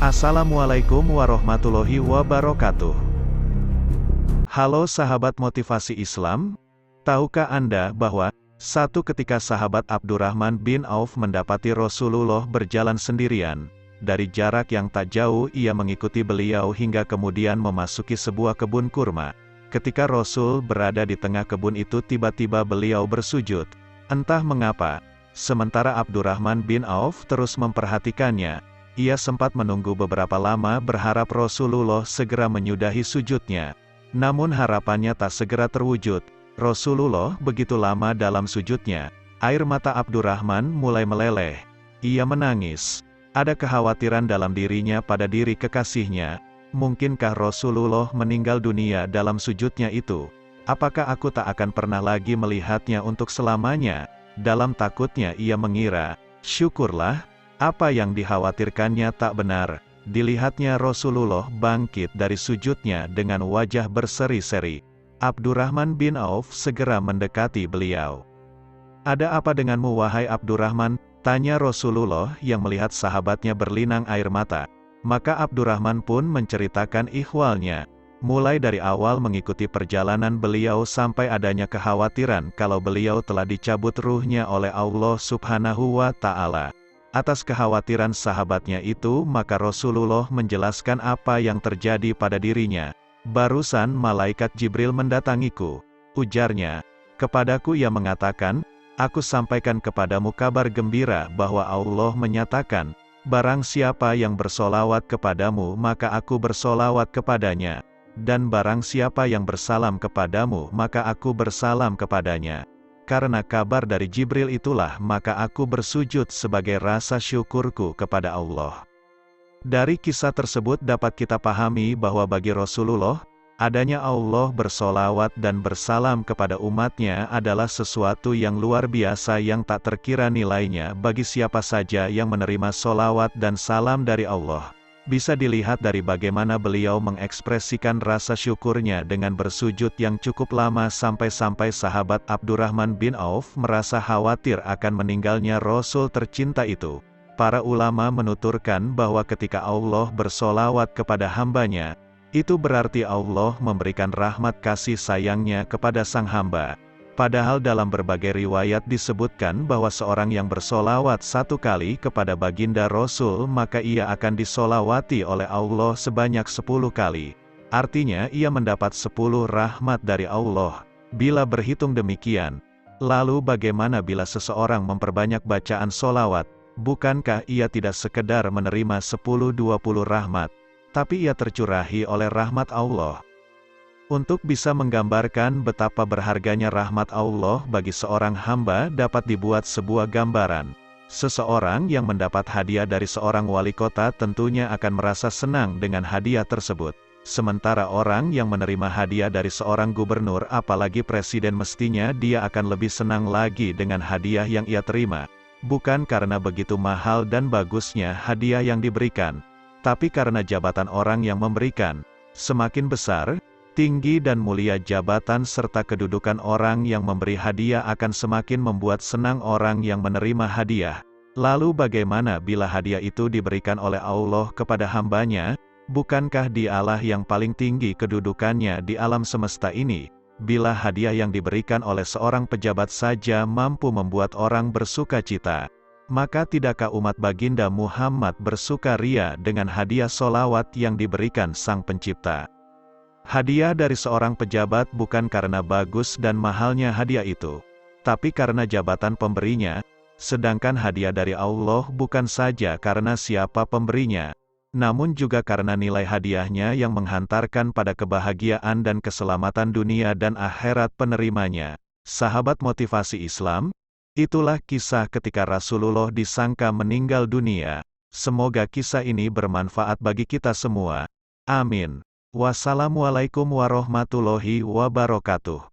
Assalamualaikum warahmatullahi wabarakatuh. Halo sahabat motivasi Islam, tahukah Anda bahwa satu ketika sahabat Abdurrahman bin Auf mendapati Rasulullah berjalan sendirian. Dari jarak yang tak jauh ia mengikuti beliau hingga kemudian memasuki sebuah kebun kurma. Ketika Rasul berada di tengah kebun itu tiba-tiba beliau bersujud. Entah mengapa, sementara Abdurrahman bin Auf terus memperhatikannya. Ia sempat menunggu beberapa lama berharap Rasulullah segera menyudahi sujudnya. Namun harapannya tak segera terwujud. Rasulullah begitu lama dalam sujudnya. Air mata Abdurrahman mulai meleleh. Ia menangis. Ada kekhawatiran dalam dirinya pada diri kekasihnya. Mungkinkah Rasulullah meninggal dunia dalam sujudnya itu? Apakah aku tak akan pernah lagi melihatnya untuk selamanya? Dalam takutnya ia mengira, syukurlah, apa yang dikhawatirkannya tak benar. Dilihatnya Rasulullah bangkit dari sujudnya dengan wajah berseri-seri. Abdurrahman bin Auf segera mendekati beliau. "Ada apa denganmu wahai Abdurrahman?" tanya Rasulullah yang melihat sahabatnya berlinang air mata. Maka Abdurrahman pun menceritakan ihwalnya. Mulai dari awal mengikuti perjalanan beliau sampai adanya kekhawatiran kalau beliau telah dicabut ruhnya oleh Allah Subhanahu wa Ta'ala. Atas kekhawatiran sahabatnya itu maka Rasulullah menjelaskan apa yang terjadi pada dirinya. "Barusan malaikat Jibril mendatangiku," ujarnya. "Kepadaku ia mengatakan, aku sampaikan kepadamu kabar gembira bahwa Allah menyatakan, barang siapa yang bersolawat kepadamu maka aku bersolawat kepadanya. Dan barang siapa yang bersalam kepadamu maka aku bersalam kepadanya. Karena kabar dari Jibril itulah maka aku bersujud sebagai rasa syukurku kepada Allah." Dari kisah tersebut dapat kita pahami bahwa bagi Rasulullah, adanya Allah bersolawat dan bersalam kepada umatnya adalah sesuatu yang luar biasa yang tak terkira nilainya bagi siapa saja yang menerima solawat dan salam dari Allah. Bisa dilihat dari bagaimana beliau mengekspresikan rasa syukurnya dengan bersujud yang cukup lama sampai-sampai sahabat Abdurrahman bin Auf merasa khawatir akan meninggalnya Rasul tercinta itu. Para ulama menuturkan bahwa ketika Allah bersolawat kepada hambanya, itu berarti Allah memberikan rahmat kasih sayangnya kepada sang hamba. Padahal dalam berbagai riwayat disebutkan bahwa seorang yang bersolawat satu kali kepada baginda Rasul maka ia akan disolawati oleh Allah sebanyak 10 kali. Artinya ia mendapat 10 rahmat dari Allah. Bila berhitung demikian, lalu bagaimana bila seseorang memperbanyak bacaan solawat? Bukankah ia tidak sekedar menerima 10-20 rahmat, tapi ia tercurahi oleh rahmat Allah? Untuk bisa menggambarkan betapa berharganya rahmat Allah bagi seorang hamba dapat dibuat sebuah gambaran. Seseorang yang mendapat hadiah dari seorang wali kota tentunya akan merasa senang dengan hadiah tersebut. Sementara orang yang menerima hadiah dari seorang gubernur apalagi presiden mestinya dia akan lebih senang lagi dengan hadiah yang ia terima. Bukan karena begitu mahal dan bagusnya hadiah yang diberikan, tapi karena jabatan orang yang memberikan. Semakin besar, tinggi dan mulia jabatan serta kedudukan orang yang memberi hadiah akan semakin membuat senang orang yang menerima hadiah. Lalu bagaimana bila hadiah itu diberikan oleh Allah kepada hambanya? Bukankah Dialah yang paling tinggi kedudukannya di alam semesta ini? Bila hadiah yang diberikan oleh seorang pejabat saja mampu membuat orang bersukacita, maka tidakkah umat baginda Muhammad bersukaria dengan hadiah solawat yang diberikan Sang Pencipta? Hadiah dari seorang pejabat bukan karena bagus dan mahalnya hadiah itu, tapi karena jabatan pemberinya, sedangkan hadiah dari Allah bukan saja karena siapa pemberinya, namun juga karena nilai hadiahnya yang menghantarkan pada kebahagiaan dan keselamatan dunia dan akhirat penerimanya. Sahabat motivasi Islam, itulah kisah ketika Rasulullah disangka meninggal dunia. Semoga kisah ini bermanfaat bagi kita semua. Amin. Wassalamualaikum warahmatullahi wabarakatuh.